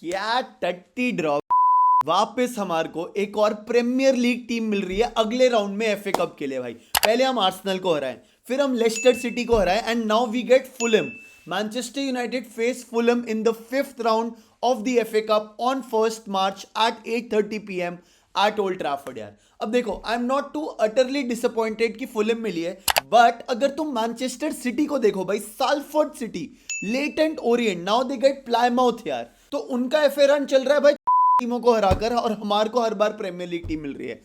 क्या टट्टी ड्रॉ। वापस हमारे को एक और प्रीमियर लीग टीम मिल रही है अगले राउंड में एफए कप के लिए भाई। पहले हम आर्सेनल को हराएं, फिर हम लेस्टर सिटी को हराएं, and now we get Fulham. Manchester United face Fulham in the 5th round of the FA Cup on 1st March at 8:30 PM at Old Trafford यार। अब देखो, I am not too utterly disappointed कि Fulham मिली है, बट अगर तुम Manchester City को देखो भाई, Salford City, Leyton Orient, now they get Plymouth यार। तो उनका एफए रन चल रहा है भाई टीमों को हराकर, और हमारे को हर बार प्रीमियर लीग टीम मिल रही है।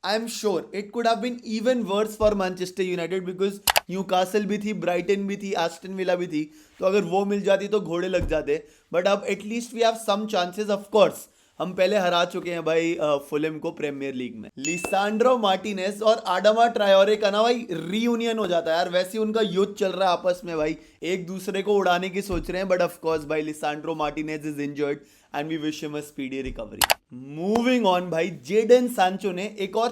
I am sure it could have been even worse for Manchester United, because Newcastle भी थी, ब्राइटन भी थी, एस्टन विला भी थी। तो अगर वो मिल जाती तो घोड़े लग जाते, बट अब at least we have some chances. Of course हम पहले हरा चुके हैं भाई फुलहम को प्रीमियर लीग में। लिसांड्रो मार्टिनेज और आडामा ट्रायोरे का ना भाई रीयूनियन हो जाता है यार। वैसे उनका युद्ध चल रहा है आपस में भाई, एक दूसरे को उड़ाने की सोच रहे हैं, बट ऑफ कोर्स भाई Lisandro Martinez is injured and we wish him a speedy recovery. Moving on भाई, जेडन सांचो ने एक और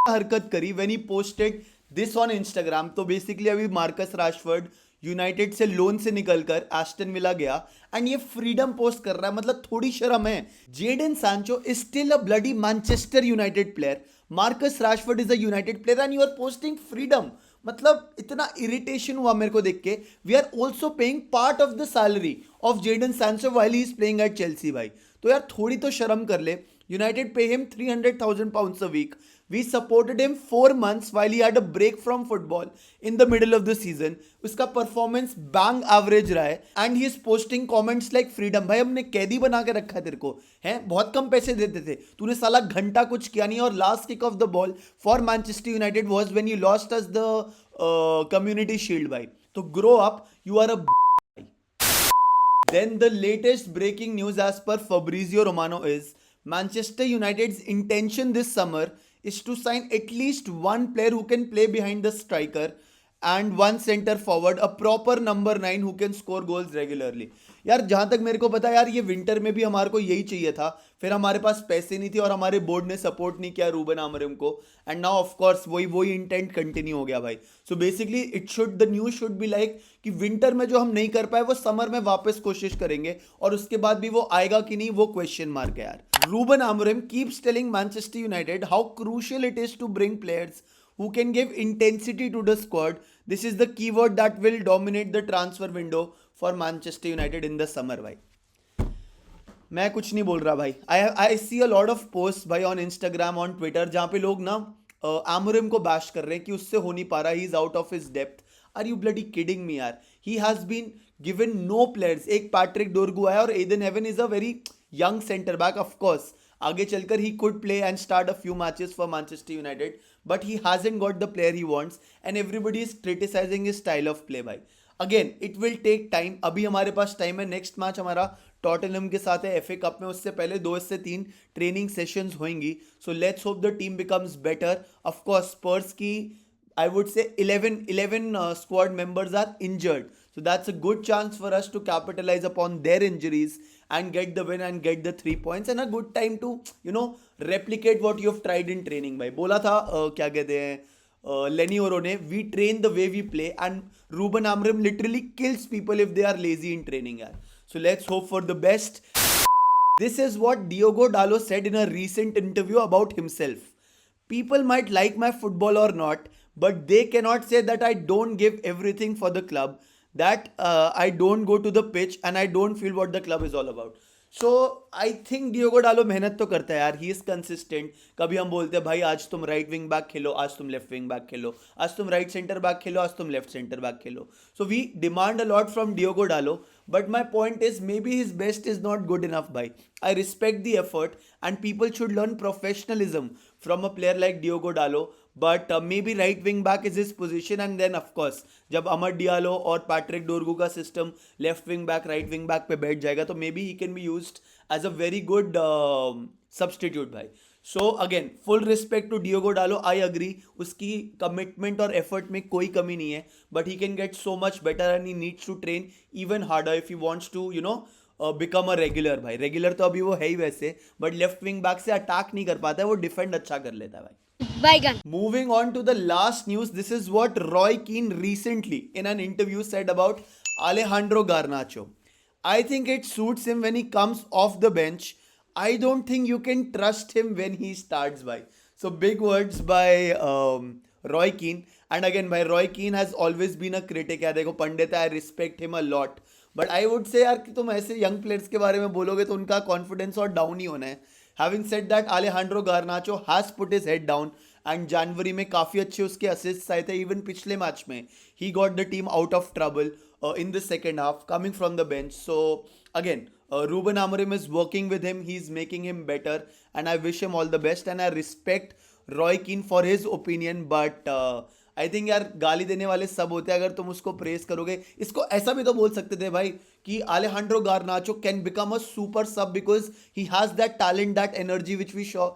हरकत करी when he posted this on Instagram. तो बेसिकली अभी मार्कस राशफोर्ड यूनाइटेड से लोन से निकलकर एस्टन विला गया, एंड ये फ्रीडम पोस्ट कर रहा है, मतलब थोड़ी शर्म है। Jadon Sancho is still a bloody Manchester United player, Marcus Rashford is a United player, and you are posting freedom. मतलब इतना इरिटेशन हुआ मेरे को देख के। We are also paying part of the salary of Jadon Sancho while he is playing at Chelsea भाई। तो यार थोड़ी तो शर्म कर ले। United pay him £300,000 a week. We supported him 4 months while he had a break from football in the middle of the season. उसका performance bang average रहा है, and he is posting comments like freedom. भाई हमने कैदी बना के रखा है तेरे को, हैं बहुत कम पैसे देते थे, तूने साला घंटा कुछ किया नहीं। और last kick of the ball for Manchester United was when you lost us the Community Shield भाई। तो grow up, you are a Then the latest breaking news as per Fabrizio Romano is Manchester United's intention this summer is to sign at least one player who can play behind the striker and one center forward, a proper number 9 who can score goals regularly. यार जहां तक मेरे को पता है यार, ये winter में भी हमारे को यही चाहिए था, फिर हमारे पास पैसे नहीं थे और हमारे बोर्ड ने सपोर्ट नहीं किया रूबन आमोरिम को, एंड नाउ ऑफ कोर्स वही इंटेंट कंटिन्यू हो गया भाई। So basically the news should be like कि विंटर में जो हम नहीं कर पाए वो समर में वापस कोशिश करेंगे, और उसके बाद भी वो आएगा कि नहीं वो क्वेश्चन मार्क है यार। Ruben Amorim keeps telling Manchester United how crucial it is to bring players who can give intensity to the squad. This is the keyword that will dominate the transfer window for Manchester United in the summer भाई। मैं कुछ नहीं बोल रहा भाई। आई सी a lot of post भाई on Instagram, on Twitter, जहाँ पे लोग ना आमोरिम को बैश कर रहे हैं कि उससे हो नहीं पा रहा, he is out of his depth. Are you bloody kidding me यार? He has been given no players. एक पैट्रिक डोरगू आया और Ayden Heaven is a very young center back. Of course आगे चलकर he could play and start a few matches for Manchester United, but he hasn't got the player he wants and everybody is criticizing his style of play भाई। Again it will take time, अभी हमारे पास time है। Next match हमारा Tottenham के साथ है FA cup में, उससे पहले 2 से 3 ट्रेनिंग सेशंस होंगी। So let's hope the team becomes better. Of course Spurs की I would say 11 squad members are injured. So that's a good chance for us to capitalize upon their injuries and get the win and get the 3 points, and a good time to replicate what you have tried in training भाई। बोला था क्या कहते हैं लेनी ओरो ने, we train the way we play, and Ruben Amorim literally kills people if they are lazy in training यार। So let's hope for the best. This is what Diogo Dalot said in a recent interview about himself. People might like my football or not, but they cannot say that I don't give everything for the club, that I don't go to the pitch and I don't feel what the club is all about. So I think Diogo Dalot मेहनत तो करता है यार, he is consistent. कभी हम बोलते हैं भाई आज तुम राइट विंग बैक खेलो, आज तुम लेफ्ट विंग बैक खेलो, आज तुम राइट सेंटर बैक खेलो, आज तुम लेफ्ट सेंटर बैक खेलो। So we demand a lot from Diogo Dalot, but my point is maybe his best is not good enough भाई। I respect the effort and people should learn professionalism from a player like Diogo Dalot, but maybe right wing back is his position, and then of course जब Amad Diallo और Patrick Dorgu का system left wing back right wing back पे बैठ जाएगा तो may be he can be used as a very good substitute भाई। So again full respect to Diogo Dalot, I agree उसकी commitment और effort में कोई कमी नहीं है, but he can get so much better and he needs to train even harder if he wants to become a regular भाई। Regular तो अभी वो है ही वैसे, बट लेफ्ट विंग बैक से अटैक नहीं कर पाता है, वो डिफेंड अच्छा कर लेता है भाई। Moving on to the last news, this is what Roy Keane recently in an interview said about Alejandro Garnacho. I think it suits him when he comes off the bench. I don't think you can trust him when he starts by. So big words by Roy Keane. And again, by Roy Keane has always been a critic. यार देखो पंडित, I respect him a lot. But I would say यार कि तुम ऐसे young players के बारे में बोलोगे तो उनका कॉन्फिडेंस और डाउन ही होना है. Having said that, Alejandro Garnacho has put his head down and जनवरी में काफ़ी अच्छे उसके असिस्ट आए थे. इवन पिछले मैच में he got the team out of trouble in the second half coming from the bench. So again, Ruben Amorim is working with him. He's making him better and I wish him all the best and I respect Roy Keane for his opinion. But I think यार गाली देने वाले सब होते हैं. अगर तुम उसको प्रेस करोगे, इसको ऐसा भी तो बोल सकते थे भाई कि Alejandro Garnacho can become a super sub because he has that talent, that energy which we saw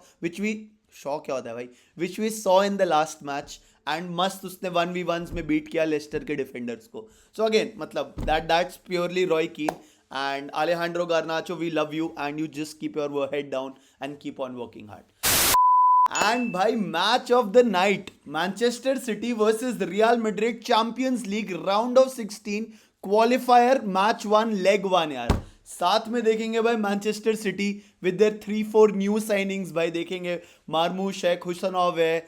क्या होता है भाई, which we saw in the last match. And मस्त उसने 1v1s में बीट किया लेस्टर के डिफेंडर्स को. सो अगेन मतलब that's purely Roy Keane. And Alejandro Garnacho, we love you and you just keep your head down and keep on working hard. And भाई match of the night, Manchester city versus real Madrid, champions league round of 16 qualifier match 1 leg 1 यार. साथ में देखेंगे भाई Manchester city with their 3-4 new signings. भाई देखेंगे मार्मूश है, खुशनोव है,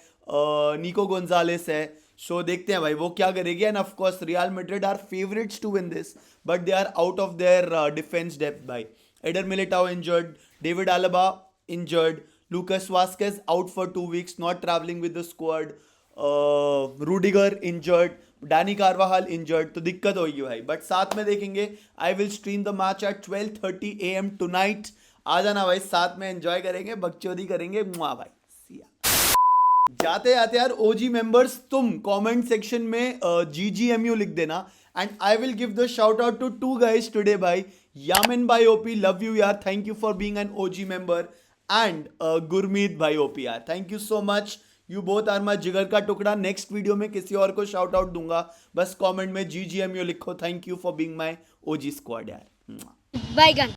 निको गोंजालेस है. सो देखते हैं भाई वो क्या करेगी. End of course Real Madrid are favourites to win this but they are out of their defence depth. भाई Eder Militao injured, David Alaba injured, Lucas Vazquez out for 2 weeks, not traveling with the squad. Rudiger injured, Danny Carvajal injured. तो दिक्कत होगी भाई. But साथ में देखेंगे. I will stream the match at 12:30 AM tonight. आ जाना भाई, साथ में एंजॉय करेंगे, बकचोदी करेंगे. मुआ भाई, see ya. जाते जाते यार OG मेंबर्स, तुम कमेंट सेक्शन में GGMU लिख देना and I will give the shout out to 2 guys today भाई. Yamin by OP, love you यार, thank you for being an OG member. And Gurmeet भाई OPR, thank you so much. You both are my जिगर का टुकड़ा. Next video में किसी और को शाउट आउट दूंगा, बस कमेंट में GGMU लिखो. Thank you for being my OG squad यार. Bye, gun.